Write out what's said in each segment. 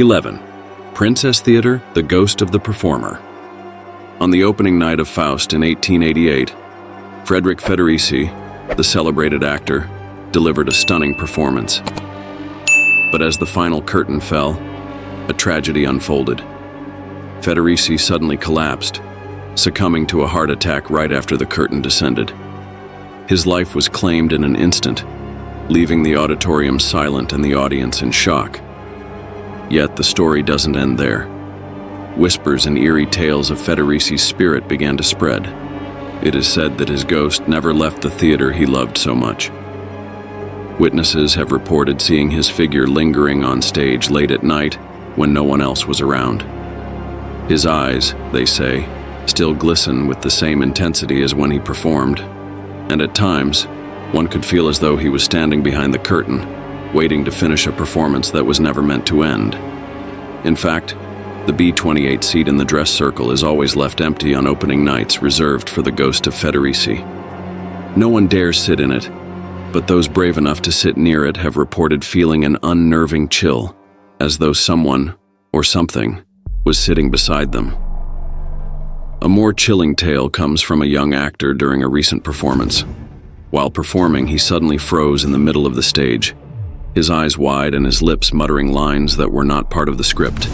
11. Princess Theater, The Ghost of the Performer. On the opening night of Faust in 1888, Frederick Federici, the celebrated actor, delivered a stunning performance. But as the final curtain fell, a tragedy unfolded. Federici suddenly collapsed, succumbing to a heart attack right after the curtain descended. His life was claimed in an instant, leaving the auditorium silent and the audience in shock. Yet the story doesn't end there. Whispers and eerie tales of Federici's spirit began to spread. It is said that his ghost never left the theater he loved so much. Witnesses have reported seeing his figure lingering on stage late at night when no one else was around. His eyes, they say, still glisten with the same intensity as when he performed, and at times, one could feel as though he was standing behind the curtain, waiting to finish a performance that was never meant to end. In fact, the B28 seat in the dress circle is always left empty on opening nights, reserved for the ghost of Federici. No one dares sit in it, but those brave enough to sit near it have reported feeling an unnerving chill, as though someone, or something, was sitting beside them. A more chilling tale comes from a young actor during a recent performance. While performing, he suddenly froze in the middle of the stage, his eyes wide and his lips muttering lines that were not part of the script.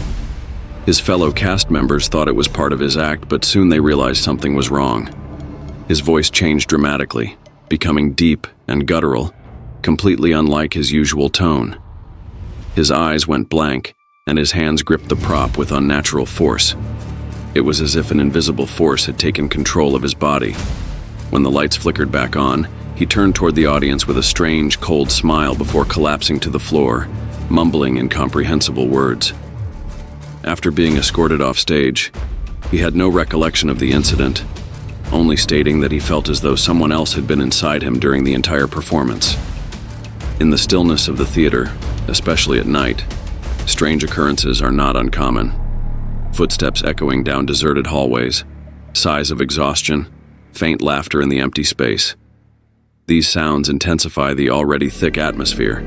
His fellow cast members thought it was part of his act, but soon they realized something was wrong. His voice changed dramatically, becoming deep and guttural, completely unlike his usual tone. His eyes went blank, and his hands gripped the prop with unnatural force. It was as if an invisible force had taken control of his body. When the lights flickered back on, he turned toward the audience with a strange, cold smile before collapsing to the floor, mumbling incomprehensible words. After being escorted off stage, he had no recollection of the incident, only stating that he felt as though someone else had been inside him during the entire performance. In the stillness of the theater, especially at night, strange occurrences are not uncommon. Footsteps echoing down deserted hallways, sighs of exhaustion, faint laughter in the empty space. These sounds intensify the already thick atmosphere.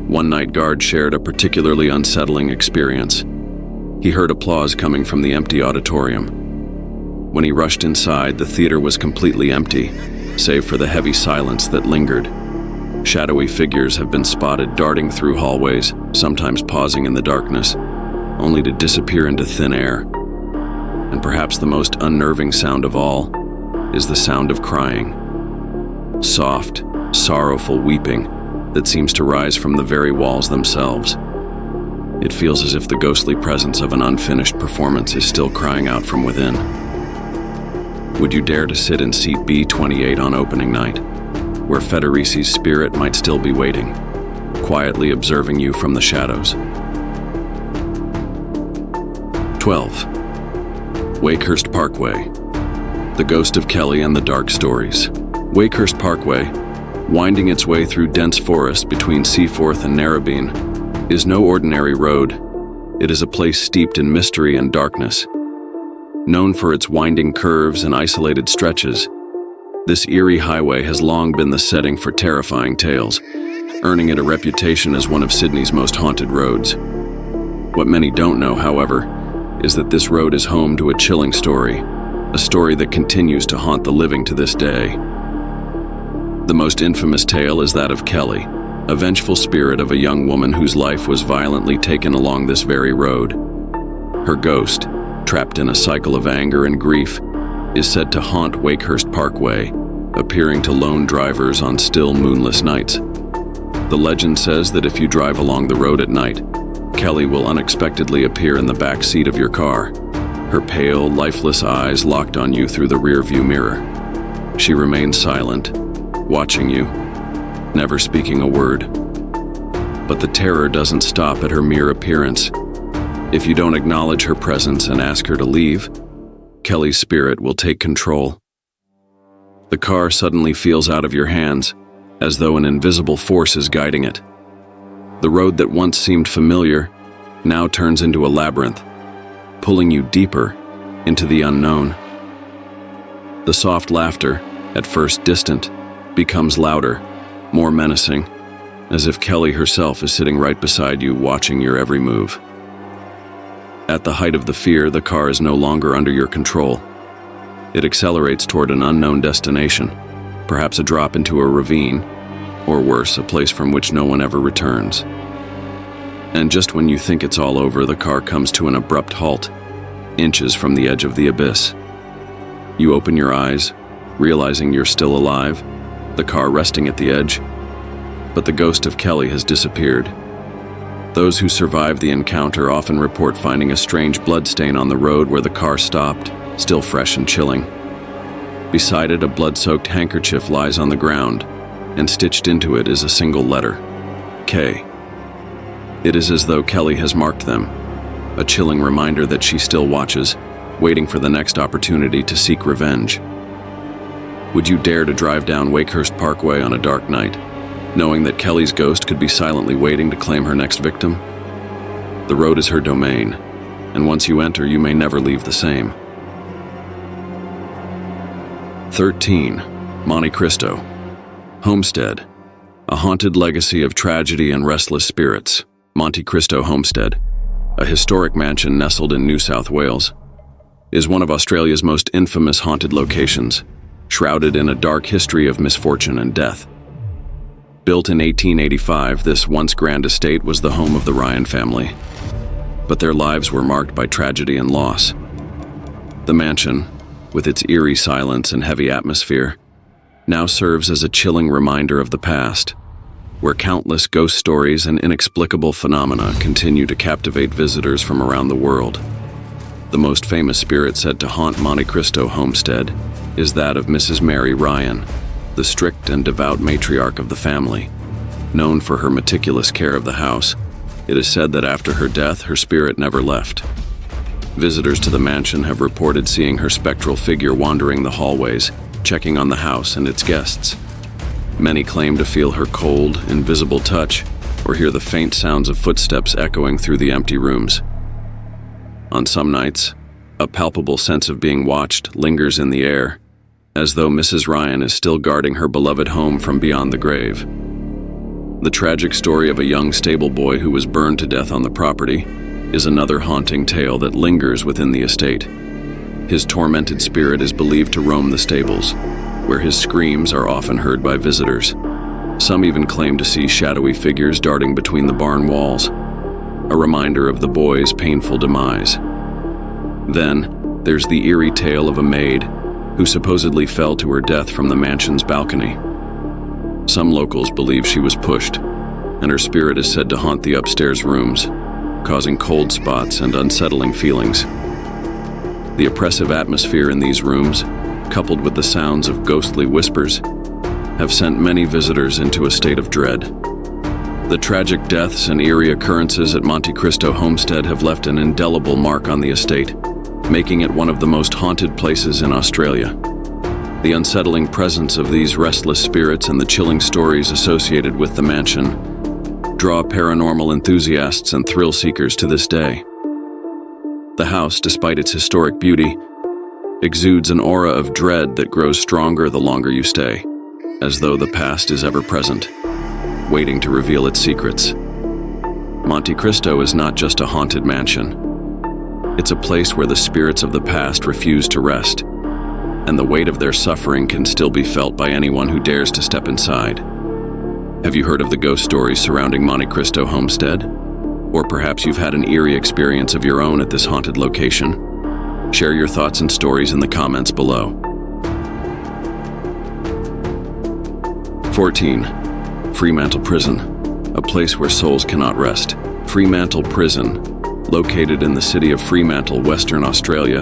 One night guard shared a particularly unsettling experience. He heard applause coming from the empty auditorium. When he rushed inside, the theater was completely empty, save for the heavy silence that lingered. Shadowy figures have been spotted darting through hallways, sometimes pausing in the darkness, only to disappear into thin air. And perhaps the most unnerving sound of all is the sound of crying. Soft, sorrowful weeping that seems to rise from the very walls themselves. It feels as if the ghostly presence of an unfinished performance is still crying out from within. Would you dare to sit in seat B28 on opening night, where Federici's spirit might still be waiting, quietly observing you from the shadows? 12. Wakehurst Parkway. The Ghost of Kelly and the Dark Stories. Wakehurst Parkway, winding its way through dense forest between Seaforth and Narrabeen, is no ordinary road. It is a place steeped in mystery and darkness. Known for its winding curves and isolated stretches, this eerie highway has long been the setting for terrifying tales, earning it a reputation as one of Sydney's most haunted roads. What many don't know, however, is that this road is home to a chilling story, a story that continues to haunt the living to this day. The most infamous tale is that of Kelly, a vengeful spirit of a young woman whose life was violently taken along this very road. Her ghost, trapped in a cycle of anger and grief, is said to haunt Wakehurst Parkway, appearing to lone drivers on still, moonless nights. The legend says that if you drive along the road at night, Kelly will unexpectedly appear in the back seat of your car, her pale, lifeless eyes locked on you through the rearview mirror. She remains silent, watching you, never speaking a word. But the terror doesn't stop at her mere appearance. If you don't acknowledge her presence and ask her to leave, Kelly's spirit will take control. The car suddenly feels out of your hands, as though an invisible force is guiding it. The road that once seemed familiar now turns into a labyrinth, pulling you deeper into the unknown. The soft laughter, at first distant, becomes louder, more menacing, as if Kelly herself is sitting right beside you, watching your every move. At the height of the fear, the car is no longer under your control. It accelerates toward an unknown destination, perhaps a drop into a ravine, or worse, a place from which no one ever returns. And just when you think it's all over, the car comes to an abrupt halt, inches from the edge of the abyss. You open your eyes, realizing you're still alive, the car resting at the edge, but the ghost of Kelly has disappeared. Those who survive the encounter often report finding a strange bloodstain on the road where the car stopped, still fresh and chilling. Beside it, a blood-soaked handkerchief lies on the ground, and stitched into it is a single letter, K. It is as though Kelly has marked them, a chilling reminder that she still watches, waiting for the next opportunity to seek revenge. Would you dare to drive down Wakehurst Parkway on a dark night, knowing that Kelly's ghost could be silently waiting to claim her next victim? The road is her domain, and once you enter, you may never leave the same. 13. Monte Cristo Homestead, a haunted legacy of tragedy and restless spirits. Monte Cristo Homestead, a historic mansion nestled in New South Wales, is one of Australia's most infamous haunted locations, shrouded in a dark history of misfortune and death. Built in 1885, this once grand estate was the home of the Ryan family, but their lives were marked by tragedy and loss. The mansion, with its eerie silence and heavy atmosphere, now serves as a chilling reminder of the past, where countless ghost stories and inexplicable phenomena continue to captivate visitors from around the world. The most famous spirit said to haunt Monte Cristo Homestead is that of Mrs. Mary Ryan, the strict and devout matriarch of the family. Known for her meticulous care of the house, it is said that after her death, her spirit never left. Visitors to the mansion have reported seeing her spectral figure wandering the hallways, checking on the house and its guests. Many claim to feel her cold, invisible touch, or hear the faint sounds of footsteps echoing through the empty rooms. On some nights, a palpable sense of being watched lingers in the air, as though Mrs. Ryan is still guarding her beloved home from beyond the grave. The tragic story of a young stable boy who was burned to death on the property is another haunting tale that lingers within the estate. His tormented spirit is believed to roam the stables, where his screams are often heard by visitors. Some even claim to see shadowy figures darting between the barn walls, a reminder of the boy's painful demise. Then, there's the eerie tale of a maid who supposedly fell to her death from the mansion's balcony. Some locals believe she was pushed, and her spirit is said to haunt the upstairs rooms, causing cold spots and unsettling feelings. The oppressive atmosphere in these rooms, coupled with the sounds of ghostly whispers, have sent many visitors into a state of dread. The tragic deaths and eerie occurrences at Monte Cristo Homestead have left an indelible mark on the estate, making it one of the most haunted places in Australia. The unsettling presence of these restless spirits and the chilling stories associated with the mansion draw paranormal enthusiasts and thrill seekers to this day. The house, despite its historic beauty, exudes an aura of dread that grows stronger the longer you stay, as though the past is ever present, waiting to reveal its secrets. Monte Cristo is not just a haunted mansion. It's a place where the spirits of the past refuse to rest, and the weight of their suffering can still be felt by anyone who dares to step inside. Have you heard of the ghost stories surrounding Monte Cristo Homestead? Or perhaps you've had an eerie experience of your own at this haunted location? Share your thoughts and stories in the comments below. 14. Fremantle Prison, a place where souls cannot rest. Fremantle Prison, located in the city of Fremantle, Western Australia,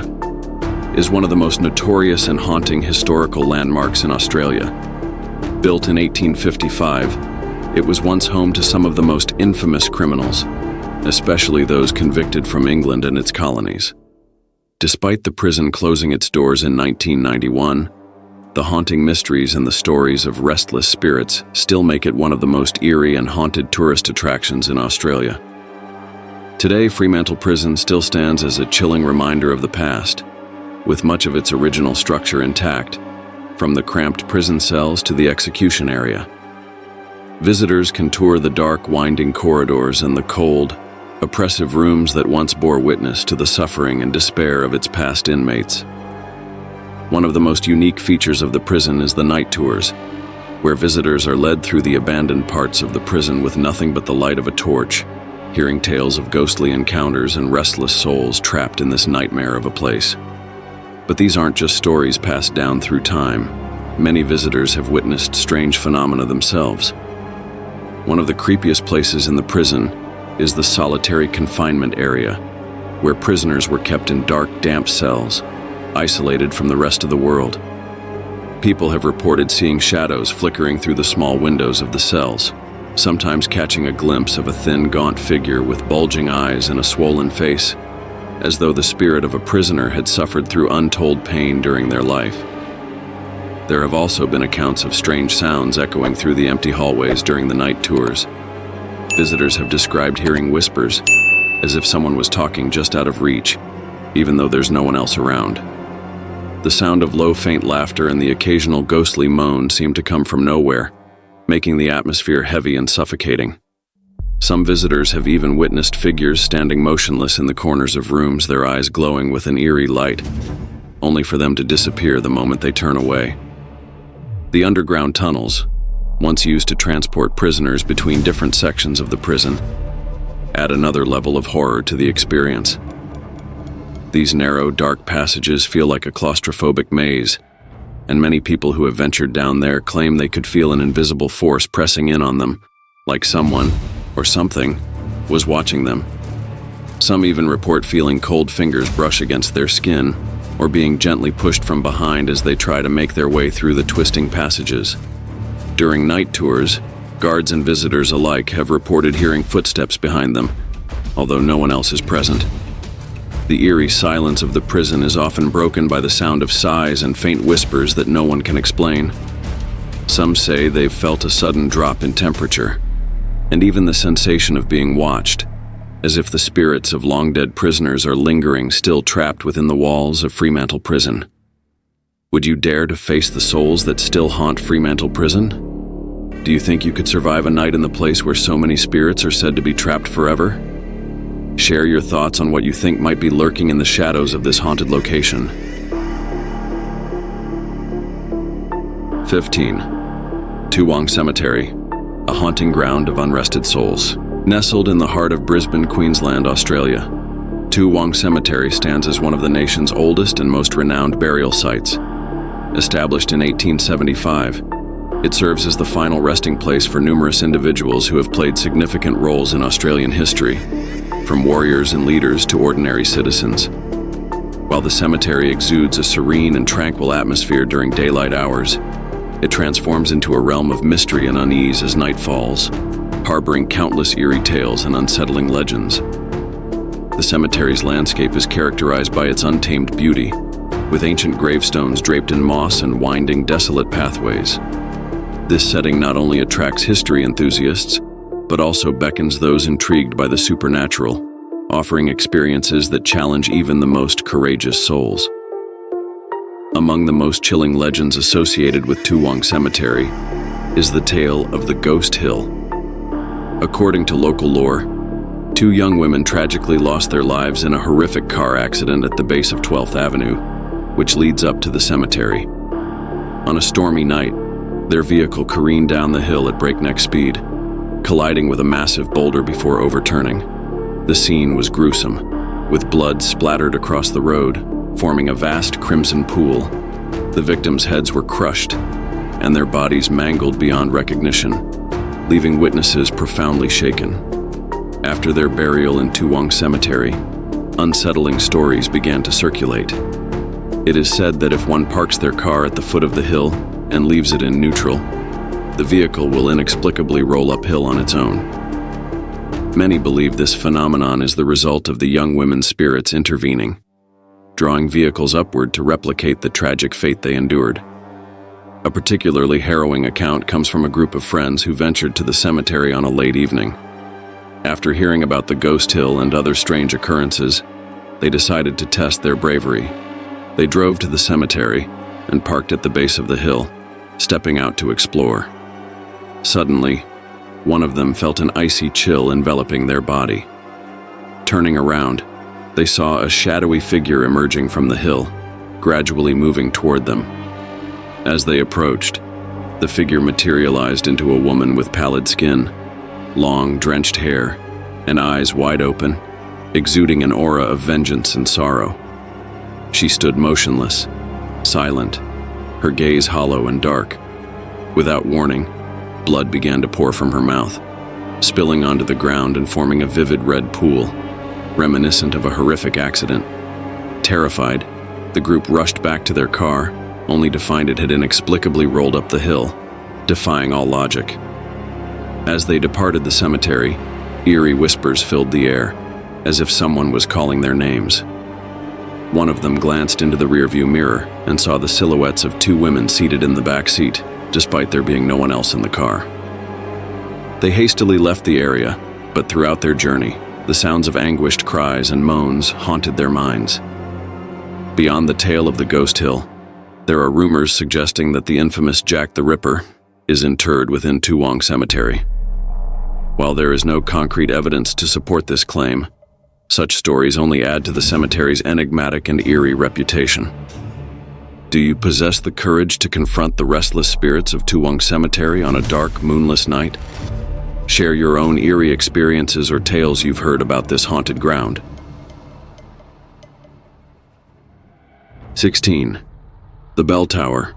is one of the most notorious and haunting historical landmarks in Australia. Built in 1855, it was once home to some of the most infamous criminals, especially those convicted from England and its colonies. Despite the prison closing its doors in 1991, the haunting mysteries and the stories of restless spirits still make it one of the most eerie and haunted tourist attractions in Australia. Today, Fremantle Prison still stands as a chilling reminder of the past, with much of its original structure intact, from the cramped prison cells to the execution area. Visitors can tour the dark, winding corridors and the cold, oppressive rooms that once bore witness to the suffering and despair of its past inmates. One of the most unique features of the prison is the night tours, where visitors are led through the abandoned parts of the prison with nothing but the light of a torch, hearing tales of ghostly encounters and restless souls trapped in this nightmare of a place. But these aren't just stories passed down through time. Many visitors have witnessed strange phenomena themselves. One of the creepiest places in the prison is the solitary confinement area, where prisoners were kept in dark, damp cells, isolated from the rest of the world. People have reported seeing shadows flickering through the small windows of the cells, sometimes catching a glimpse of a thin, gaunt figure with bulging eyes and a swollen face, as though the spirit of a prisoner had suffered through untold pain during their life. There have also been accounts of strange sounds echoing through the empty hallways during the night tours. Visitors have described hearing whispers, as if someone was talking just out of reach, even though there's no one else around. The sound of low, faint laughter and the occasional ghostly moan seem to come from nowhere, making the atmosphere heavy and suffocating. Some visitors have even witnessed figures standing motionless in the corners of rooms, their eyes glowing with an eerie light, only for them to disappear the moment they turn away. The underground tunnels, once used to transport prisoners between different sections of the prison, add another level of horror to the experience. These narrow, dark passages feel like a claustrophobic maze, and many people who have ventured down there claim they could feel an invisible force pressing in on them, like someone, or something, was watching them. Some even report feeling cold fingers brush against their skin, or being gently pushed from behind as they try to make their way through the twisting passages. During night tours, guards and visitors alike have reported hearing footsteps behind them, although no one else is present. The eerie silence of the prison is often broken by the sound of sighs and faint whispers that no one can explain. Some say they've felt a sudden drop in temperature, and even the sensation of being watched, as if the spirits of long-dead prisoners are lingering, still trapped within the walls of Fremantle Prison. Would you dare to face the souls that still haunt Fremantle Prison? Do you think you could survive a night in the place where so many spirits are said to be trapped forever? Share your thoughts on what you think might be lurking in the shadows of this haunted location. 15. Toowong Cemetery, a haunting ground of unrested souls. Nestled in the heart of Brisbane, Queensland, Australia, Toowong Cemetery stands as one of the nation's oldest and most renowned burial sites. Established in 1875, it serves as the final resting place for numerous individuals who have played significant roles in Australian history, from warriors and leaders to ordinary citizens. While the cemetery exudes a serene and tranquil atmosphere during daylight hours, it transforms into a realm of mystery and unease as night falls, harboring countless eerie tales and unsettling legends. The cemetery's landscape is characterized by its untamed beauty, with ancient gravestones draped in moss and winding, desolate pathways. This setting not only attracts history enthusiasts, but also beckons those intrigued by the supernatural, offering experiences that challenge even the most courageous souls. Among the most chilling legends associated with Toowong Cemetery is the tale of the Ghost Hill. According to local lore, 2 young women tragically lost their lives in a horrific car accident at the base of 12th Avenue, which leads up to the cemetery. On a stormy night, their vehicle careened down the hill at breakneck speed, colliding with a massive boulder before overturning. The scene was gruesome, with blood splattered across the road, forming a vast crimson pool. The victims' heads were crushed, and their bodies mangled beyond recognition, leaving witnesses profoundly shaken. After their burial in Toowong Cemetery, unsettling stories began to circulate. It is said that if one parks their car at the foot of the hill and leaves it in neutral, the vehicle will inexplicably roll uphill on its own. Many believe this phenomenon is the result of the young women's spirits intervening, drawing vehicles upward to replicate the tragic fate they endured. A particularly harrowing account comes from a group of friends who ventured to the cemetery on a late evening. After hearing about the Ghost Hill and other strange occurrences, they decided to test their bravery. They drove to the cemetery and parked at the base of the hill, stepping out to explore. Suddenly, one of them felt an icy chill enveloping their body. Turning around, they saw a shadowy figure emerging from the hill, gradually moving toward them. As they approached, the figure materialized into a woman with pallid skin, long, drenched hair, and eyes wide open, exuding an aura of vengeance and sorrow. She stood motionless, silent, her gaze hollow and dark. Without warning, blood began to pour from her mouth, spilling onto the ground and forming a vivid red pool, reminiscent of a horrific accident. Terrified, the group rushed back to their car, only to find it had inexplicably rolled up the hill, defying all logic. As they departed the cemetery, eerie whispers filled the air, as if someone was calling their names. One of them glanced into the rearview mirror and saw the silhouettes of two women seated in the back seat, despite there being no one else in the car. They hastily left the area, but throughout their journey, the sounds of anguished cries and moans haunted their minds. Beyond the tale of the ghost hill, there are rumors suggesting that the infamous Jack the Ripper is interred within Toowong Cemetery. While there is no concrete evidence to support this claim, such stories only add to the cemetery's enigmatic and eerie reputation. Do you possess the courage to confront the restless spirits of Toowong Cemetery on a dark, moonless night? Share your own eerie experiences or tales you've heard about this haunted ground. 16. The Bell Tower,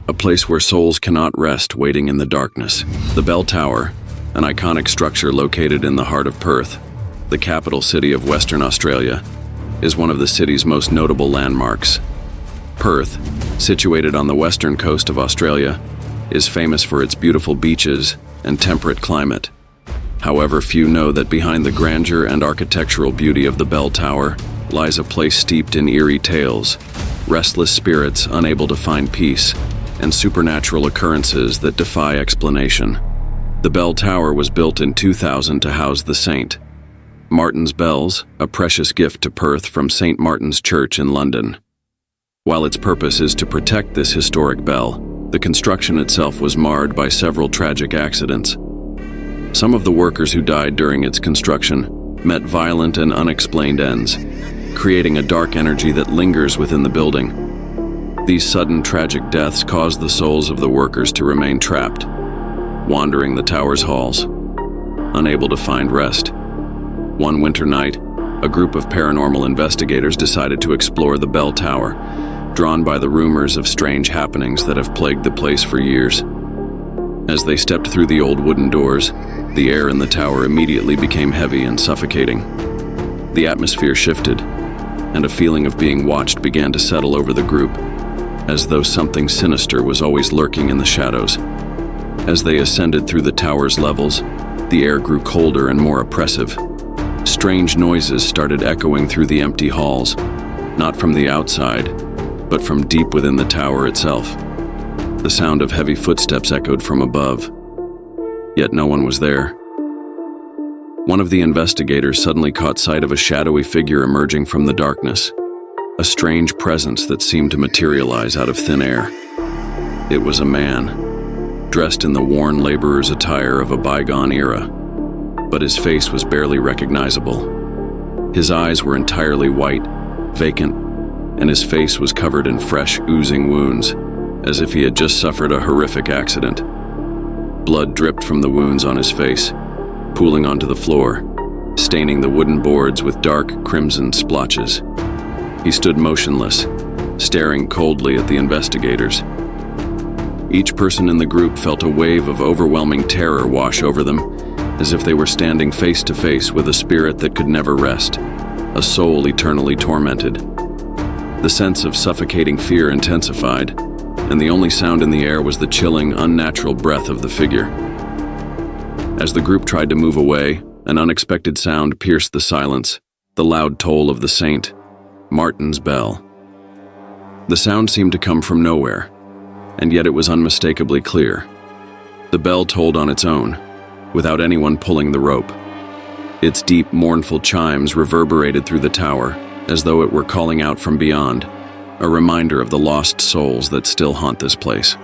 a place where souls cannot rest waiting in the darkness. The Bell Tower, an iconic structure located in the heart of Perth, the capital city of Western Australia, is one of the city's most notable landmarks. Perth, situated on the western coast of Australia, is famous for its beautiful beaches and temperate climate. However, few know that behind the grandeur and architectural beauty of the Bell Tower lies a place steeped in eerie tales, restless spirits unable to find peace, and supernatural occurrences that defy explanation. The Bell Tower was built in 2000 to house the saint Martin's bells, a precious gift to Perth from St. Martin's Church in London. While its purpose is to protect this historic bell, the construction itself was marred by several tragic accidents. Some of the workers who died during its construction met violent and unexplained ends, creating a dark energy that lingers within the building. These sudden tragic deaths caused the souls of the workers to remain trapped, wandering the tower's halls, unable to find rest. One winter night, a group of paranormal investigators decided to explore the Bell Tower, drawn by the rumors of strange happenings that have plagued the place for years. As they stepped through the old wooden doors, the air in the tower immediately became heavy and suffocating. The atmosphere shifted, and a feeling of being watched began to settle over the group, as though something sinister was always lurking in the shadows. As they ascended through the tower's levels, the air grew colder and more oppressive. Strange noises started echoing through the empty halls, not from the outside, but from deep within the tower itself. The sound of heavy footsteps echoed from above, yet no one was there. One of the investigators suddenly caught sight of a shadowy figure emerging from the darkness, a strange presence that seemed to materialize out of thin air. It was a man, dressed in the worn laborer's attire of a bygone era, but his face was barely recognizable. His eyes were entirely white, vacant, and his face was covered in fresh, oozing wounds, as if he had just suffered a horrific accident. Blood dripped from the wounds on his face, pooling onto the floor, staining the wooden boards with dark, crimson splotches. He stood motionless, staring coldly at the investigators. Each person in the group felt a wave of overwhelming terror wash over them, as if they were standing face to face with a spirit that could never rest, a soul eternally tormented. The sense of suffocating fear intensified, and the only sound in the air was the chilling, unnatural breath of the figure. As the group tried to move away, an unexpected sound pierced the silence, the loud toll of the saint Martin's bell. The sound seemed to come from nowhere, and yet it was unmistakably clear. The bell tolled on its own, without anyone pulling the rope. Its deep, mournful chimes reverberated through the tower, as though it were calling out from beyond, a reminder of the lost souls that still haunt this place.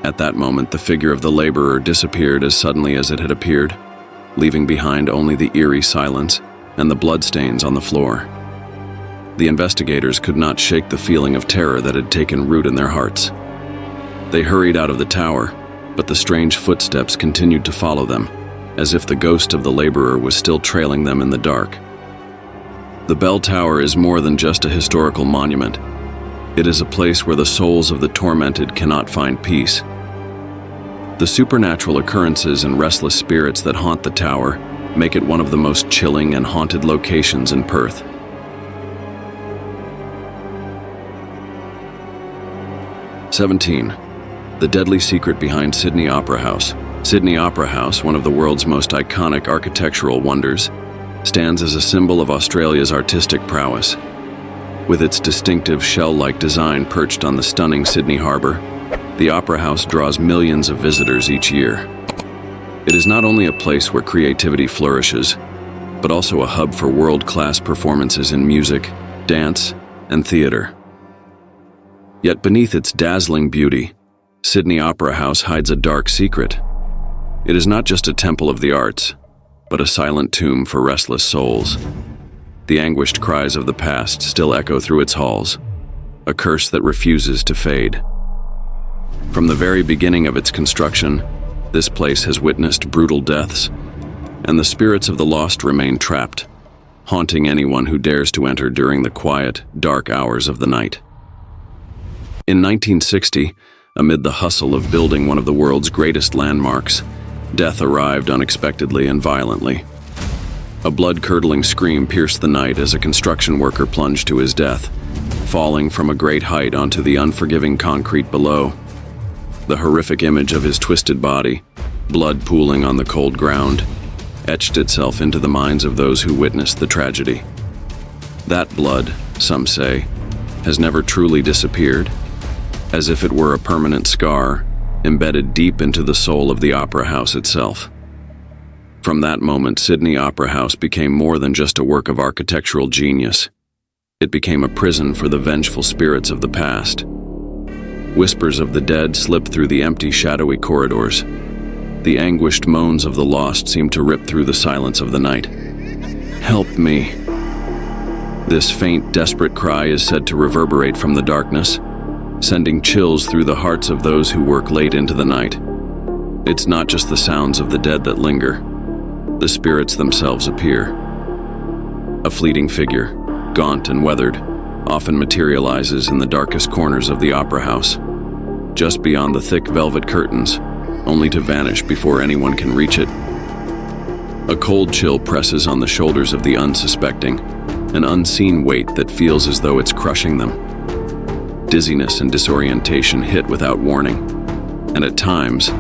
At that moment, the figure of the laborer disappeared as suddenly as it had appeared, leaving behind only the eerie silence and the bloodstains on the floor. The investigators could not shake the feeling of terror that had taken root in their hearts. They hurried out of the tower, but the strange footsteps continued to follow them, as if the ghost of the laborer was still trailing them in the dark. The bell tower is more than just a historical monument. It is a place where the souls of the tormented cannot find peace. The supernatural occurrences and restless spirits that haunt the tower make it one of the most chilling and haunted locations in Perth. "17. The deadly secret behind Sydney Opera House. Sydney Opera House, one of the world's most iconic architectural wonders, stands as a symbol of Australia's artistic prowess. With its distinctive shell-like design perched on the stunning Sydney Harbour, the Opera House draws millions of visitors each year. It is not only a place where creativity flourishes, but also a hub for world-class performances in music, dance, and theatre. Yet beneath its dazzling beauty, Sydney Opera House hides a dark secret. It is not just a temple of the arts, but a silent tomb for restless souls. The anguished cries of the past still echo through its halls, a curse that refuses to fade. From the very beginning of its construction, this place has witnessed brutal deaths, and the spirits of the lost remain trapped, haunting anyone who dares to enter during the quiet, dark hours of the night. In 1960, amid the hustle of building one of the world's greatest landmarks, death arrived unexpectedly and violently. A blood-curdling scream pierced the night as a construction worker plunged to his death, falling from a great height onto the unforgiving concrete below. The horrific image of his twisted body, blood pooling on the cold ground, etched itself into the minds of those who witnessed the tragedy. That blood, some say, has never truly disappeared, as if it were a permanent scar embedded deep into the soul of the Opera House itself. From that moment, Sydney Opera House became more than just a work of architectural genius. It became a prison for the vengeful spirits of the past. Whispers of the dead slipped through the empty, shadowy corridors. The anguished moans of the lost seemed to rip through the silence of the night. "Help me." This faint, desperate cry is said to reverberate from the darkness, sending chills through the hearts of those who work late into the night. It's not just the sounds of the dead that linger. The spirits themselves appear. A fleeting figure, gaunt and weathered, often materializes in the darkest corners of the Opera House, just beyond the thick velvet curtains, only to vanish before anyone can reach it. A cold chill presses on the shoulders of the unsuspecting, an unseen weight that feels as though it's crushing them. Dizziness and disorientation hit without warning, and at times,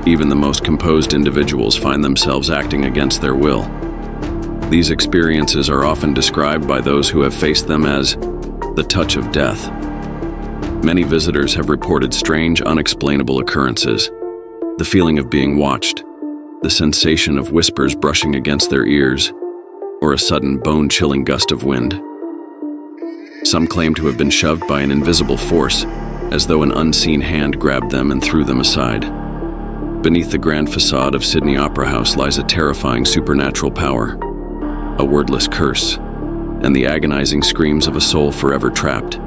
even the most composed individuals find themselves acting against their will. These experiences are often described by those who have faced them as the touch of death. Many visitors have reported strange, unexplainable occurrences. The feeling of being watched, the sensation of whispers brushing against their ears, or a sudden bone-chilling gust of wind. Some claim to have been shoved by an invisible force, as though an unseen hand grabbed them and threw them aside. Beneath the grand facade of Sydney Opera House lies a terrifying supernatural power, a wordless curse, and the agonizing screams of a soul forever trapped.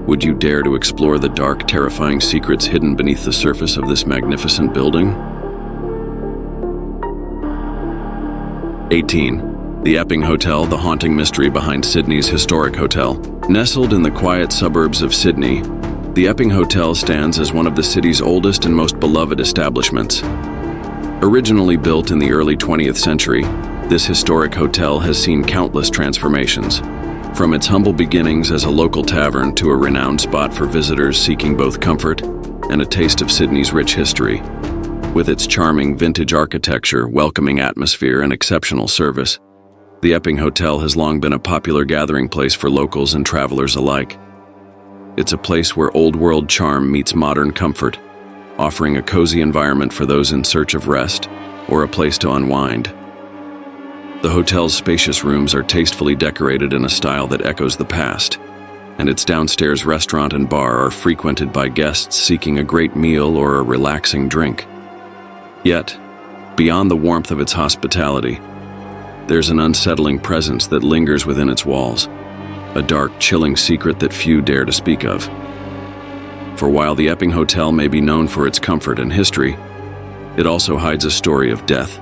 Would you dare to explore the dark, terrifying secrets hidden beneath the surface of this magnificent building? 18. The Epping Hotel, the haunting mystery behind Sydney's historic hotel. Nestled in the quiet suburbs of Sydney, the Epping Hotel stands as one of the city's oldest and most beloved establishments. Originally built in the early 20th century, this historic hotel has seen countless transformations. From its humble beginnings as a local tavern to a renowned spot for visitors seeking both comfort and a taste of Sydney's rich history. With its charming vintage architecture, welcoming atmosphere, and exceptional service, the Epping Hotel has long been a popular gathering place for locals and travelers alike. It's a place where old-world charm meets modern comfort, offering a cozy environment for those in search of rest or a place to unwind. The hotel's spacious rooms are tastefully decorated in a style that echoes the past, and its downstairs restaurant and bar are frequented by guests seeking a great meal or a relaxing drink. Yet, beyond the warmth of its hospitality, there's an unsettling presence that lingers within its walls, a dark, chilling secret that few dare to speak of. For while the Epping Hotel may be known for its comfort and history, it also hides a story of death,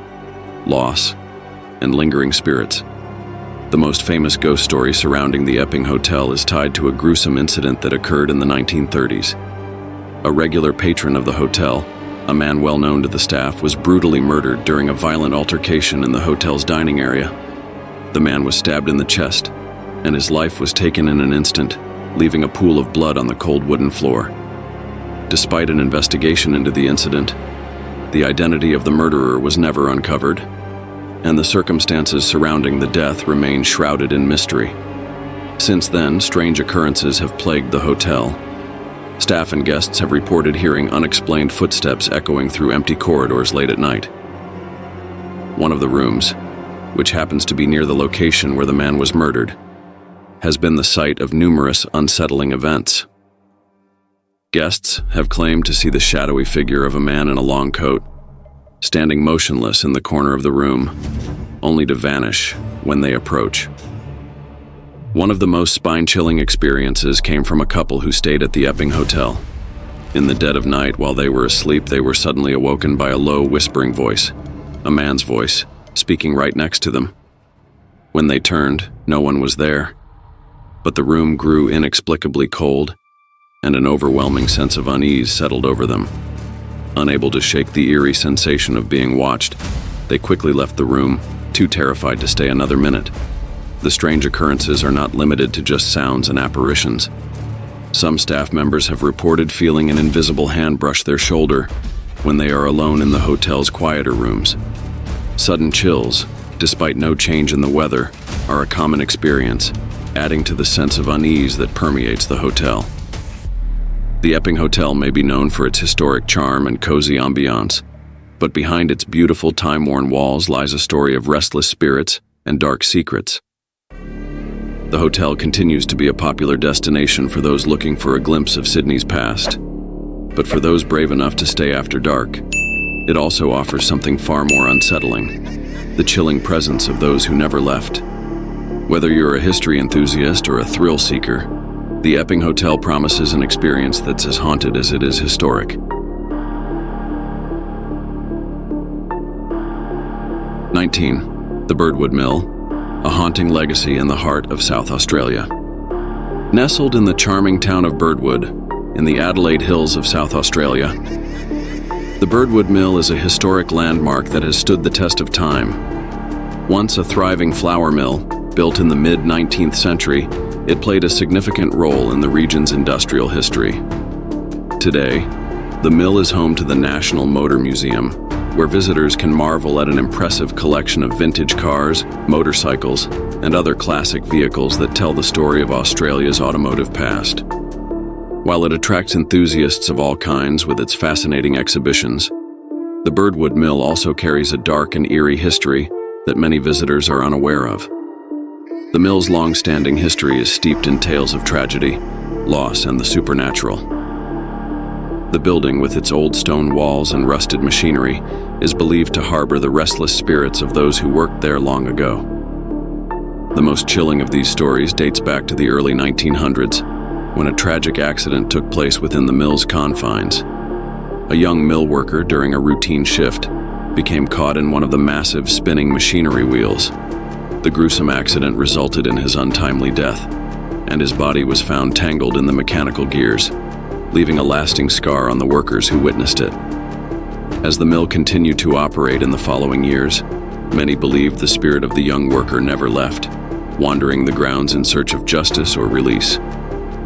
loss, and lingering spirits. The most famous ghost story surrounding the Epping Hotel is tied to a gruesome incident that occurred in the 1930s. A regular patron of the hotel, a man well known to the staff, was brutally murdered during a violent altercation in the hotel's dining area. The man was stabbed in the chest, and his life was taken in an instant, leaving a pool of blood on the cold wooden floor. Despite an investigation into the incident, the identity of the murderer was never uncovered, and the circumstances surrounding the death remain shrouded in mystery. Since then, strange occurrences have plagued the hotel. Staff and guests have reported hearing unexplained footsteps echoing through empty corridors late at night. One of the rooms, which happens to be near the location where the man was murdered, has been the site of numerous unsettling events. Guests have claimed to see the shadowy figure of a man in a long coat, standing motionless in the corner of the room, only to vanish when they approach. One of the most spine-chilling experiences came from a couple who stayed at the Epping Hotel. In the dead of night, while they were asleep, they were suddenly awoken by a low, whispering voice, a man's voice, speaking right next to them. When they turned, no one was there, but the room grew inexplicably cold, and an overwhelming sense of unease settled over them. Unable to shake the eerie sensation of being watched, they quickly left the room, too terrified to stay another minute. The strange occurrences are not limited to just sounds and apparitions. Some staff members have reported feeling an invisible hand brush their shoulder when they are alone in the hotel's quieter rooms. Sudden chills, despite no change in the weather, are a common experience, adding to the sense of unease that permeates the hotel. The Epping Hotel may be known for its historic charm and cozy ambiance, but behind its beautiful time-worn walls lies a story of restless spirits and dark secrets. The hotel continues to be a popular destination for those looking for a glimpse of Sydney's past. But for those brave enough to stay after dark, it also offers something far more unsettling: the chilling presence of those who never left. Whether you're a history enthusiast or a thrill seeker, the Epping Hotel promises an experience that's as haunted as it is historic. The Birdwood Mill, a haunting legacy in the heart of South Australia. Nestled in the charming town of Birdwood, in the Adelaide Hills of South Australia, the Birdwood Mill is a historic landmark that has stood the test of time. Once a thriving flour mill, built in the mid-19th century, it played a significant role in the region's industrial history. Today, the mill is home to the National Motor Museum, where visitors can marvel at an impressive collection of vintage cars, motorcycles, and other classic vehicles that tell the story of Australia's automotive past. While it attracts enthusiasts of all kinds with its fascinating exhibitions, the Birdwood Mill also carries a dark and eerie history that many visitors are unaware of. The mill's long-standing history is steeped in tales of tragedy, loss, and the supernatural. The building, with its old stone walls and rusted machinery, is believed to harbor the restless spirits of those who worked there long ago. The most chilling of these stories dates back to the early 1900s, when a tragic accident took place within the mill's confines. A young mill worker, during a routine shift, became caught in one of the massive spinning machinery wheels. The gruesome accident resulted in his untimely death, and his body was found tangled in the mechanical gears, leaving a lasting scar on the workers who witnessed it. As the mill continued to operate in the following years, many believed the spirit of the young worker never left, wandering the grounds in search of justice or release.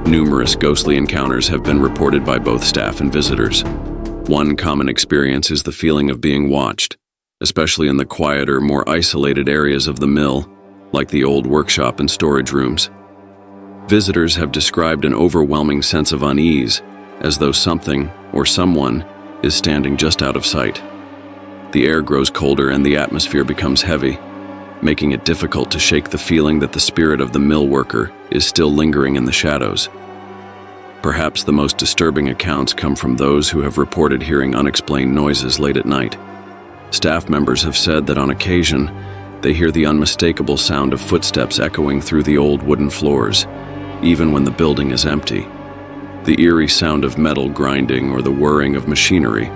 Numerous ghostly encounters have been reported by both staff and visitors. One common experience is the feeling of being watched, especially in the quieter, more isolated areas of the mill, like the old workshop and storage rooms. Visitors have described an overwhelming sense of unease, as though something or someone is standing just out of sight. The air grows colder and the atmosphere becomes heavy, making it difficult to shake the feeling that the spirit of the mill worker is still lingering in the shadows. Perhaps the most disturbing accounts come from those who have reported hearing unexplained noises late at night. Staff members have said that on occasion, They hear the unmistakable sound of footsteps echoing through the old wooden floors, even when the building is empty. The eerie sound of metal grinding or the whirring of machinery,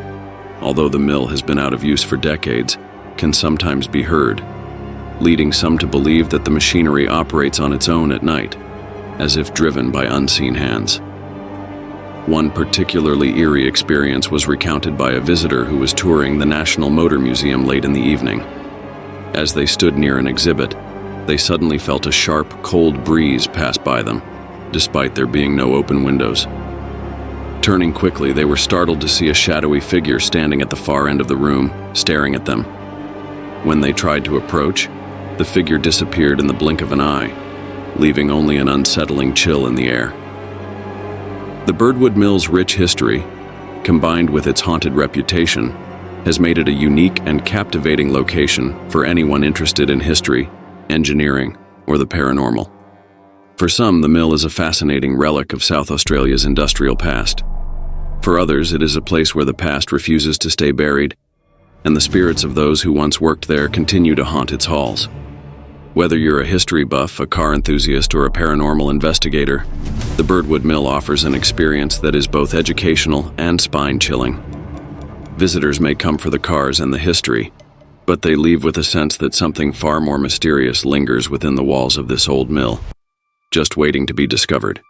although the mill has been out of use for decades, can sometimes be heard, leading some to believe that the machinery operates on its own at night, as if driven by unseen hands. One particularly eerie experience was recounted by a visitor who was touring the National Motor Museum late in the evening. As they stood near an exhibit, they suddenly felt a sharp, cold breeze pass by them, despite there being no open windows. Turning quickly, they were startled to see a shadowy figure standing at the far end of the room, staring at them. When they tried to approach, the figure disappeared in the blink of an eye, leaving only an unsettling chill in the air. The Birdwood Mill's rich history, combined with its haunted reputation, has made it a unique and captivating location for anyone interested in history, engineering, or the paranormal. For some, the mill is a fascinating relic of South Australia's industrial past. For others, it is a place where the past refuses to stay buried, and the spirits of those who once worked there continue to haunt its halls. Whether you're a history buff, a car enthusiast, or a paranormal investigator, the Birdwood Mill offers an experience that is both educational and spine-chilling. Visitors may come for the cars and the history, but they leave with a sense that something far more mysterious lingers within the walls of this old mill, just waiting to be discovered.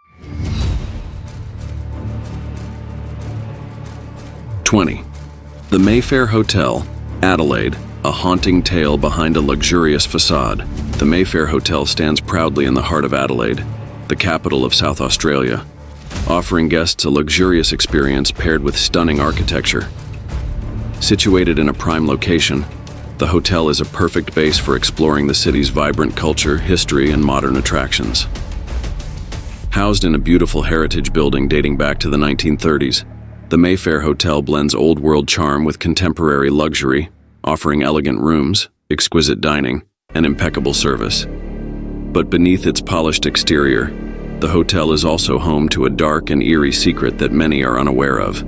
20. The Mayfair Hotel, Adelaide, a haunting tale behind a luxurious facade. The Mayfair Hotel stands proudly in the heart of Adelaide, the capital of South Australia, offering guests a luxurious experience paired with stunning architecture. Situated in a prime location, the hotel is a perfect base for exploring the city's vibrant culture, history, and modern attractions. Housed in a beautiful heritage building dating back to the 1930s, the Mayfair Hotel blends old-world charm with contemporary luxury, offering elegant rooms, exquisite dining, and impeccable service. But beneath its polished exterior, the hotel is also home to a dark and eerie secret that many are unaware of.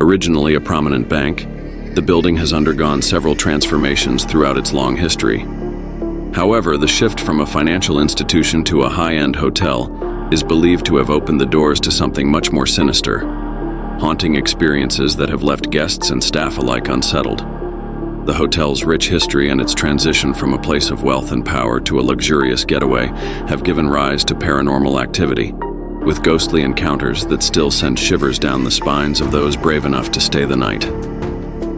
Originally a prominent bank, the building has undergone several transformations throughout its long history. However, the shift from a financial institution to a high-end hotel is believed to have opened the doors to something much more sinister, haunting experiences that have left guests and staff alike unsettled. The hotel's rich history and its transition from a place of wealth and power to a luxurious getaway have given rise to paranormal activity, with ghostly encounters that still send shivers down the spines of those brave enough to stay the night.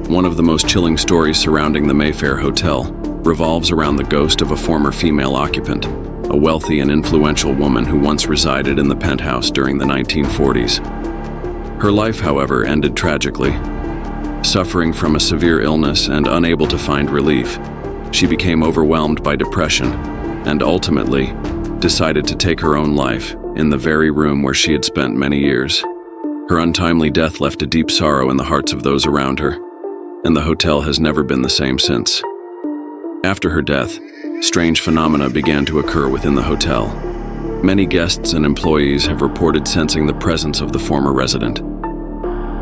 One of the most chilling stories surrounding the Mayfair Hotel revolves around the ghost of a former female occupant, a wealthy and influential woman who once resided in the penthouse during the 1940s. Her life, however, ended tragically. Suffering from a severe illness and unable to find relief, she became overwhelmed by depression and ultimately decided to take her own life in the very room where she had spent many years. Her untimely death left a deep sorrow in the hearts of those around her, and the hotel has never been the same since. After her death, strange phenomena began to occur within the hotel. Many guests and employees have reported sensing the presence of the former resident.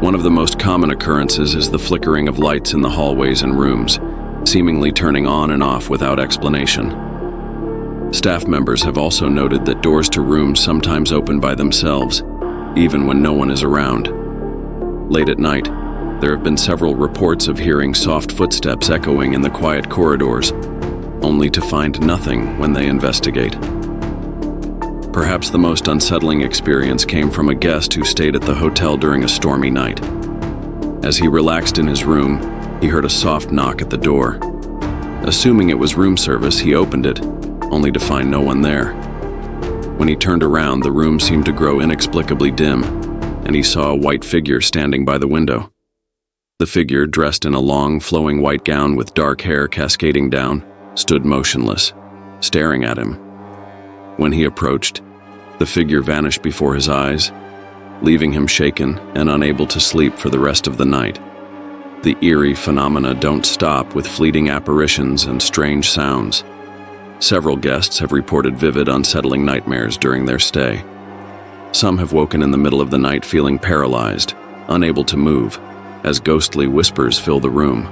One of the most common occurrences is the flickering of lights in the hallways and rooms, seemingly turning on and off without explanation. Staff members have also noted that doors to rooms sometimes open by themselves, even when no one is around. Late at night, there have been several reports of hearing soft footsteps echoing in the quiet corridors, only to find nothing when they investigate. Perhaps the most unsettling experience came from a guest who stayed at the hotel during a stormy night. As he relaxed in his room, he heard a soft knock at the door. Assuming it was room service, he opened it, only to find no one there. When he turned around, the room seemed to grow inexplicably dim, and he saw a white figure standing by the window. The figure, dressed in a long, flowing white gown with dark hair cascading down, stood motionless, staring at him. When he approached, the figure vanished before his eyes, leaving him shaken and unable to sleep for the rest of the night. The eerie phenomena don't stop with fleeting apparitions and strange sounds. Several guests have reported vivid, unsettling nightmares during their stay. Some have woken in the middle of the night feeling paralyzed, unable to move, as ghostly whispers fill the room.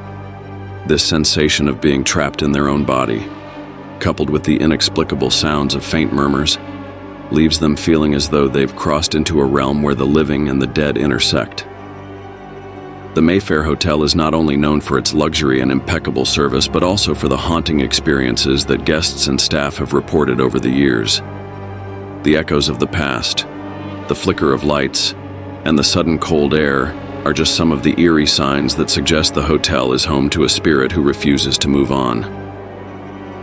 This sensation of being trapped in their own body, coupled with the inexplicable sounds of faint murmurs, leaves them feeling as though they've crossed into a realm where the living and the dead intersect. The Mayfair Hotel is not only known for its luxury and impeccable service, but also for the haunting experiences that guests and staff have reported over the years. The echoes of the past, the flicker of lights, and the sudden cold air are just some of the eerie signs that suggest the hotel is home to a spirit who refuses to move on.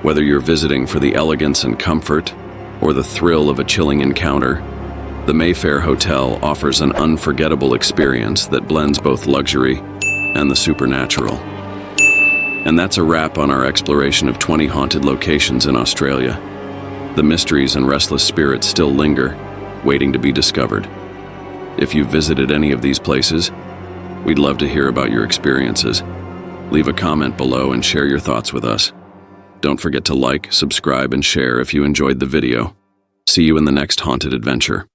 Whether you're visiting for the elegance and comfort, or the thrill of a chilling encounter, the Mayfair Hotel offers an unforgettable experience that blends both luxury and the supernatural. And that's a wrap on our exploration of 20 haunted locations in Australia. The mysteries and restless spirits still linger, waiting to be discovered. If you've visited any of these places, we'd love to hear about your experiences. Leave a comment below and share your thoughts with us. Don't forget to like, subscribe, and share if you enjoyed the video. See you in the next haunted adventure.